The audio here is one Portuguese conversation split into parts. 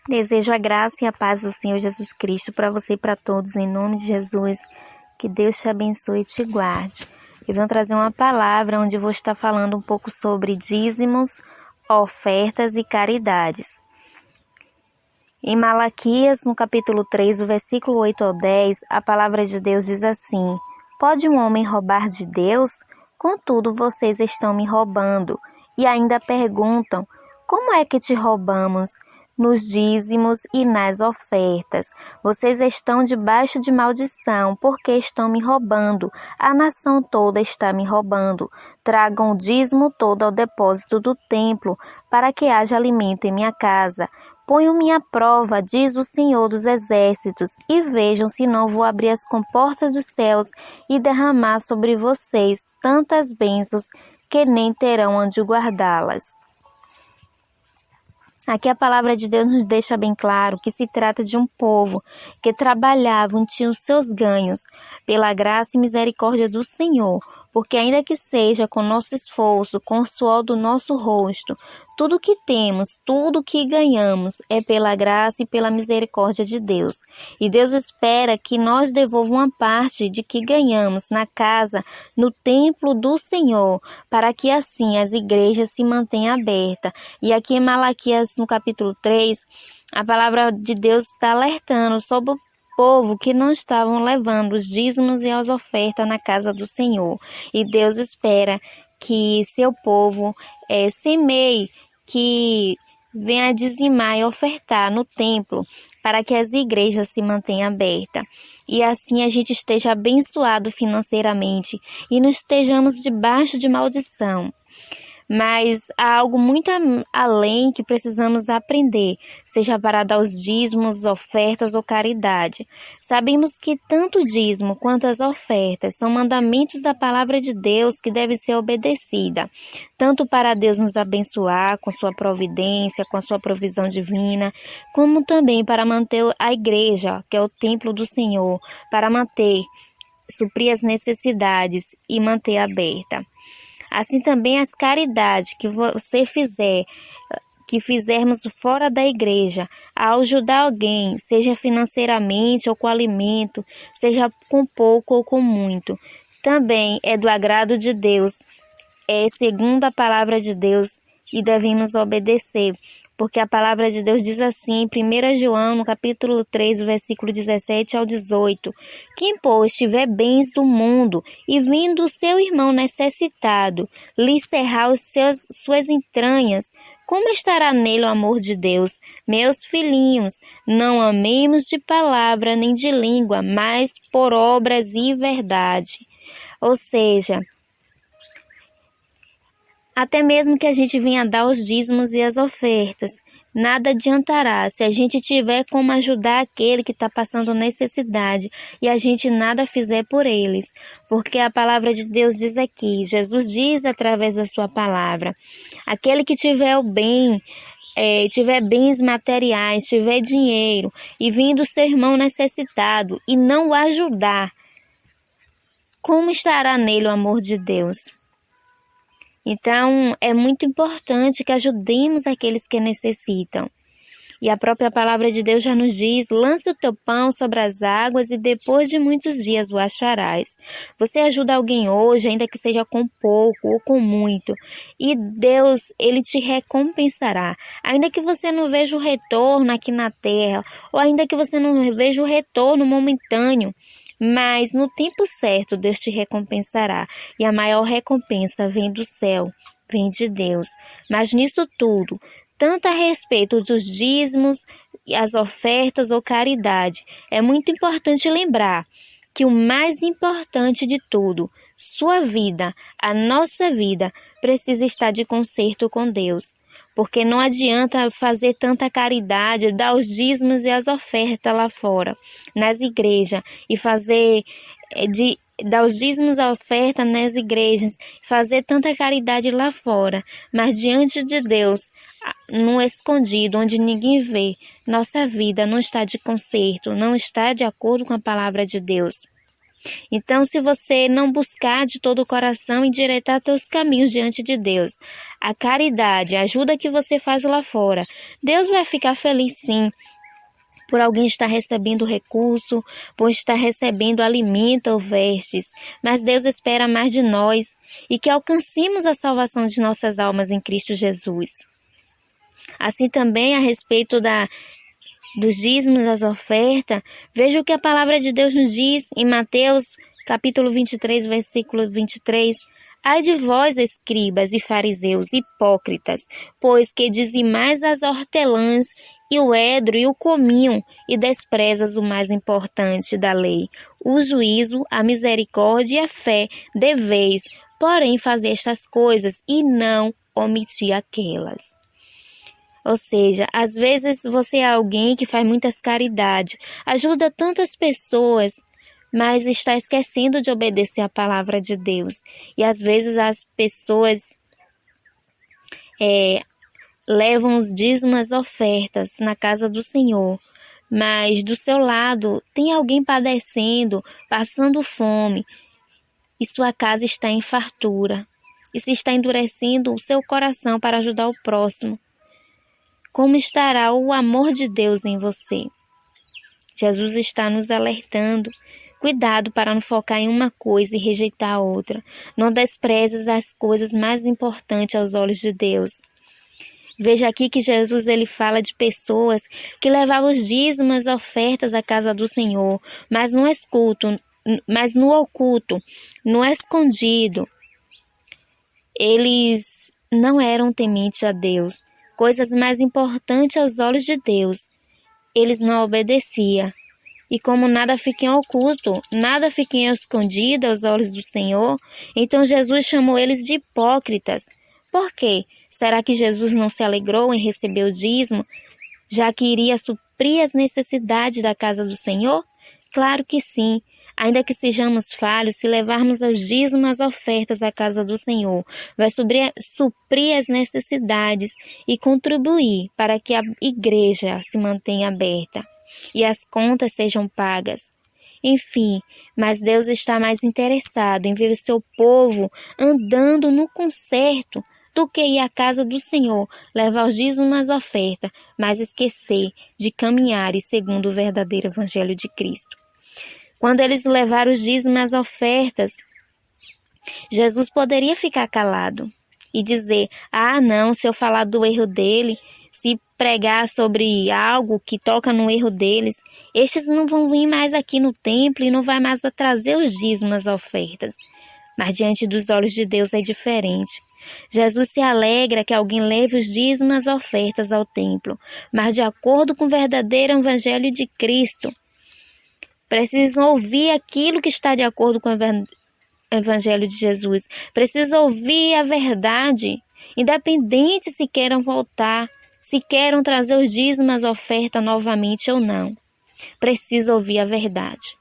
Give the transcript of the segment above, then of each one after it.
Desejo a graça e a paz do Senhor Jesus Cristo para você e para todos, em nome de Jesus. Que Deus te abençoe e te guarde. Eu venho trazer uma palavra onde vou estar falando um pouco sobre dízimos, ofertas e caridades. Em Malaquias, no capítulo 3, o versículo 8 ao 10, a palavra de Deus diz assim: Pode um homem roubar de Deus? Contudo, vocês estão me roubando. E ainda perguntam: Como é que te roubamos? Nos dízimos e nas ofertas. Vocês estão debaixo de maldição, porque estão me roubando. A nação toda está me roubando. Tragam o dízimo todo ao depósito do templo, para que haja alimento em minha casa. Ponham-me à prova, diz o Senhor dos Exércitos, e vejam se não vou abrir as comportas dos céus e derramar sobre vocês tantas bênçãos que nem terão onde guardá-las. Aqui a palavra de Deus nos deixa bem claro que se trata de um povo que trabalhavam e tinham seus ganhos pela graça e misericórdia do Senhor, porque ainda que seja com nosso esforço, com o suor do nosso rosto, tudo que temos, tudo que ganhamos é pela graça e pela misericórdia de Deus. E Deus espera que nós devolvamos uma parte de que ganhamos na casa, no templo do Senhor, para que assim as igrejas se mantenham abertas. E aqui em Malaquias, no capítulo 3, a palavra de Deus está alertando sobre o povo que não estavam levando os dízimos e as ofertas na casa do Senhor. E Deus espera que seu povo semeie, que venha dizimar e ofertar no templo, para que as igrejas se mantenham abertas. E assim a gente esteja abençoado financeiramente e não estejamos debaixo de maldição. Mas há algo muito além que precisamos aprender, seja para dar os dízimos, ofertas ou caridade. Sabemos que tanto o dízimo quanto as ofertas são mandamentos da palavra de Deus que devem ser obedecidos, tanto para Deus nos abençoar com sua providência, com a sua provisão divina, como também para manter a igreja, que é o templo do Senhor, para suprir as necessidades e manter aberta. Assim também as caridades que você fizer, que fizermos fora da igreja, ao ajudar alguém, seja financeiramente ou com alimento, seja com pouco ou com muito, também é do agrado de Deus, é segundo a palavra de Deus e devemos obedecer. Porque a palavra de Deus diz assim, em 1 João, no capítulo 3, versículo 17 ao 18, Quem, pois, tiver bens do mundo e vindo o seu irmão necessitado, lhe cerrar suas entranhas, como estará nele o amor de Deus? Meus filhinhos, não amemos de palavra nem de língua, mas por obras e verdade. Ou seja, até mesmo que a gente venha dar os dízimos e as ofertas, nada adiantará se a gente tiver como ajudar aquele que está passando necessidade e a gente nada fizer por eles. Porque a palavra de Deus diz aqui, Jesus diz através da sua palavra, aquele que tiver o bem, tiver bens materiais, tiver dinheiro e vindo seu irmão necessitado e não o ajudar, como estará nele o amor de Deus? Então, é muito importante que ajudemos aqueles que necessitam. E a própria palavra de Deus já nos diz, lance o teu pão sobre as águas e depois de muitos dias o acharás. Você ajuda alguém hoje, ainda que seja com pouco ou com muito, e Deus, Ele te recompensará. Ainda que você não veja o retorno aqui na terra, ou ainda que você não veja o retorno momentâneo, mas no tempo certo Deus te recompensará, e a maior recompensa vem do céu, vem de Deus. Mas nisso tudo, tanto a respeito dos dízimos, as ofertas ou caridade, é muito importante lembrar que o mais importante de tudo, sua vida, a nossa vida, precisa estar de conserto com Deus. Porque não adianta fazer tanta caridade, dar os dízimos e as ofertas lá fora, nas igrejas, e dar os dízimos e a oferta nas igrejas, fazer tanta caridade lá fora, mas diante de Deus, no escondido, onde ninguém vê, nossa vida não está de conserto, não está de acordo com a palavra de Deus. Então, se você não buscar de todo o coração endireitar teus caminhos diante de Deus, a caridade, a ajuda que você faz lá fora, Deus vai ficar feliz sim, por alguém estar recebendo recurso, por estar recebendo alimento ou vestes, mas Deus espera mais de nós e que alcancemos a salvação de nossas almas em Cristo Jesus. Assim também a respeito dos dízimos, das ofertas, veja o que a palavra de Deus nos diz em Mateus capítulo 23, versículo 23. Ai de vós, escribas e fariseus, hipócritas, pois que dizimais as hortelãs e o edro e o cominho, e desprezas o mais importante da lei, o juízo, a misericórdia e a fé. Deveis, porém, fazer estas coisas e não omitir aquelas. Ou seja, às vezes você é alguém que faz muitas caridades, ajuda tantas pessoas, mas está esquecendo de obedecer a palavra de Deus. E às vezes as pessoas levam os dízimos, as ofertas na casa do Senhor, mas do seu lado tem alguém padecendo, passando fome, e sua casa está em fartura, e se está endurecendo o seu coração para ajudar o próximo. Como estará o amor de Deus em você? Jesus está nos alertando. Cuidado para não focar em uma coisa e rejeitar a outra. Não desprezes as coisas mais importantes aos olhos de Deus. Veja aqui que Jesus ele fala de pessoas que levavam os dízimos, as ofertas à casa do Senhor, mas no oculto, no escondido. Eles não eram tementes a Deus. Coisas mais importantes aos olhos de Deus, eles não obedeciam. E como nada fica em oculto, nada fica em escondido aos olhos do Senhor, então Jesus chamou eles de hipócritas. Por quê? Será que Jesus não se alegrou em receber o dízimo, já que iria suprir as necessidades da casa do Senhor? Claro que sim. Ainda que sejamos falhos, se levarmos os dízimos, as ofertas à casa do Senhor, vai suprir as necessidades e contribuir para que a igreja se mantenha aberta e as contas sejam pagas. Enfim, mas Deus está mais interessado em ver o seu povo andando no concerto do que ir à casa do Senhor, levar os dízimos, as ofertas, mas esquecer de caminhar segundo o verdadeiro evangelho de Cristo. Quando eles levaram os dízimos, as ofertas, Jesus poderia ficar calado e dizer, não, se eu falar do erro dele, se pregar sobre algo que toca no erro deles, estes não vão vir mais aqui no templo e não vai mais trazer os dízimos, as ofertas. Mas diante dos olhos de Deus é diferente. Jesus se alegra que alguém leve os dízimos, as ofertas ao templo, mas de acordo com o verdadeiro evangelho de Cristo. Precisam ouvir aquilo que está de acordo com o evangelho de Jesus. Precisam ouvir a verdade, independente se queiram voltar, se queiram trazer os dízimos, as ofertas novamente ou não. Precisa ouvir a verdade.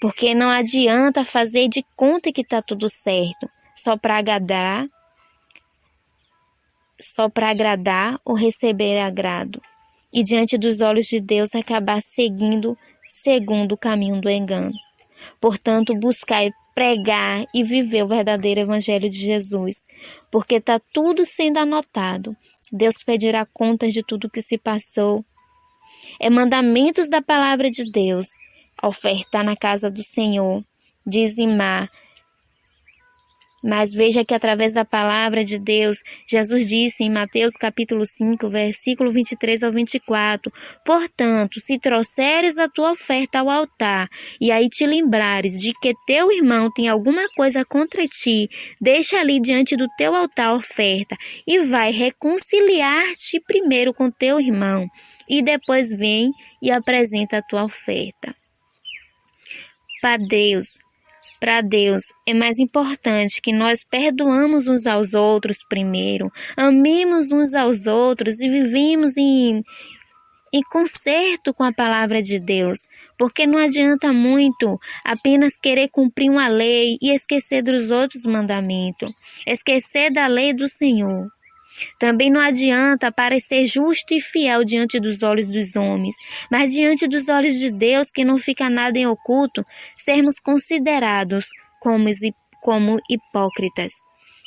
Porque não adianta fazer de conta que está tudo certo, só para agradar ou receber agrado. E diante dos olhos de Deus acabar seguindo segundo o caminho do engano. Portanto, buscar, pregar e viver o verdadeiro evangelho de Jesus, porque está tudo sendo anotado. Deus pedirá contas de tudo que se passou. É mandamentos da palavra de Deus, ofertar na casa do Senhor, dizimar. Mas veja que através da palavra de Deus, Jesus disse em Mateus capítulo 5, versículo 23 ao 24, portanto, se trouxeres a tua oferta ao altar, e aí te lembrares de que teu irmão tem alguma coisa contra ti, deixa ali diante do teu altar a oferta, e vai reconciliar-te primeiro com teu irmão, e depois vem e apresenta a tua oferta. Para Deus, é mais importante que nós perdoamos uns aos outros primeiro, amemos uns aos outros e vivemos em concerto com a palavra de Deus, porque não adianta muito apenas querer cumprir uma lei e esquecer dos outros mandamentos, esquecer da lei do Senhor. Também não adianta parecer justo e fiel diante dos olhos dos homens, mas diante dos olhos de Deus, que não fica nada em oculto, sermos considerados como hipócritas.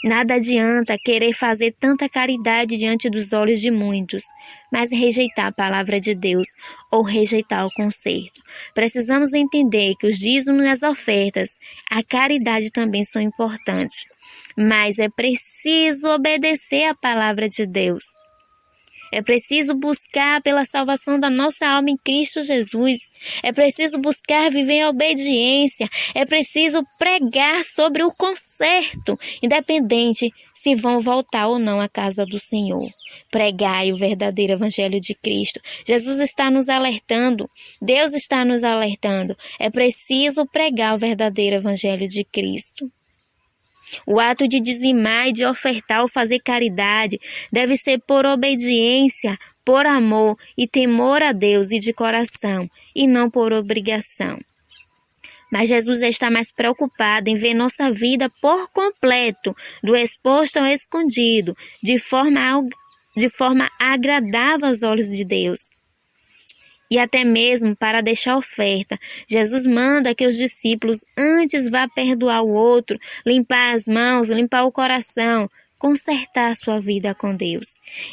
Nada adianta querer fazer tanta caridade diante dos olhos de muitos, mas rejeitar a palavra de Deus ou rejeitar o conserto. Precisamos entender que os dízimos e as ofertas, a caridade também são importantes, mas é preciso obedecer à palavra de Deus. É preciso buscar pela salvação da nossa alma em Cristo Jesus. É preciso buscar viver em obediência. É preciso pregar sobre o conserto, independente se vão voltar ou não à casa do Senhor. Pregai o verdadeiro evangelho de Cristo. Jesus está nos alertando. Deus está nos alertando. É preciso pregar o verdadeiro evangelho de Cristo. O ato de dizimar e de ofertar ou fazer caridade deve ser por obediência, por amor e temor a Deus e de coração, e não por obrigação. Mas Jesus está mais preocupado em ver nossa vida por completo, do exposto ao escondido, de forma agradável aos olhos de Deus. E até mesmo para deixar oferta, Jesus manda que os discípulos antes vá perdoar o outro, limpar as mãos, limpar o coração, consertar a sua vida com Deus.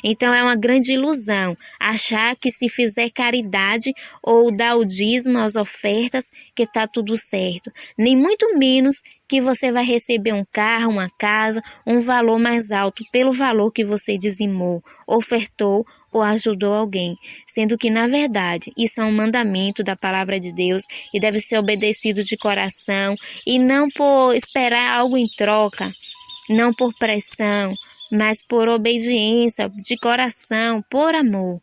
Então é uma grande ilusão achar que se fizer caridade ou dar o dízimo às ofertas que está tudo certo. Nem muito menos que você vai receber um carro, uma casa, um valor mais alto pelo valor que você dizimou, ofertou ou ajudou alguém, sendo que, na verdade, isso é um mandamento da palavra de Deus e deve ser obedecido de coração e não por esperar algo em troca, não por pressão, mas por obediência, de coração, por amor.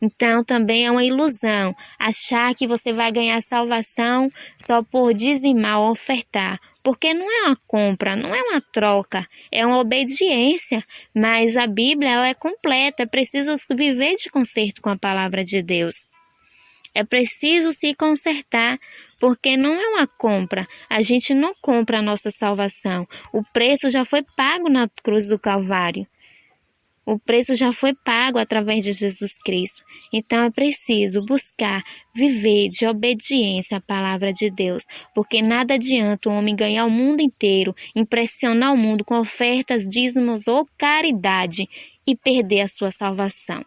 Então, também é uma ilusão achar que você vai ganhar salvação só por dizimar ou ofertar, porque não é uma compra, não é uma troca, é uma obediência, mas a Bíblia ela é completa, é preciso viver de conserto com a palavra de Deus. É preciso se consertar, porque não é uma compra, a gente não compra a nossa salvação, o preço já foi pago na cruz do Calvário. O preço já foi pago através de Jesus Cristo. Então é preciso buscar viver de obediência à palavra de Deus, porque nada adianta o homem ganhar o mundo inteiro, impressionar o mundo com ofertas, dízimos ou caridade e perder a sua salvação.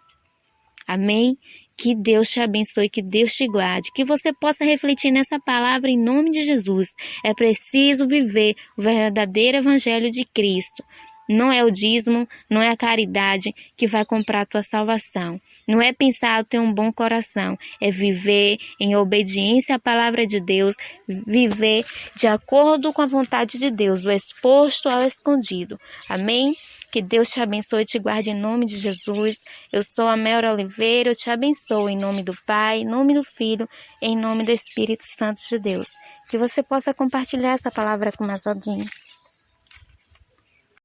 Amém? Que Deus te abençoe, que Deus te guarde, que você possa refletir nessa palavra em nome de Jesus. É preciso viver o verdadeiro evangelho de Cristo. Não é o dízimo, não é a caridade que vai comprar a tua salvação. Não é pensar ter um bom coração, é viver em obediência à palavra de Deus, viver de acordo com a vontade de Deus, o exposto ao escondido. Amém? Que Deus te abençoe e te guarde em nome de Jesus. Eu sou a Melra Oliveira, eu te abençoo em nome do Pai, em nome do Filho, em nome do Espírito Santo de Deus. Que você possa compartilhar essa palavra com mais alguém.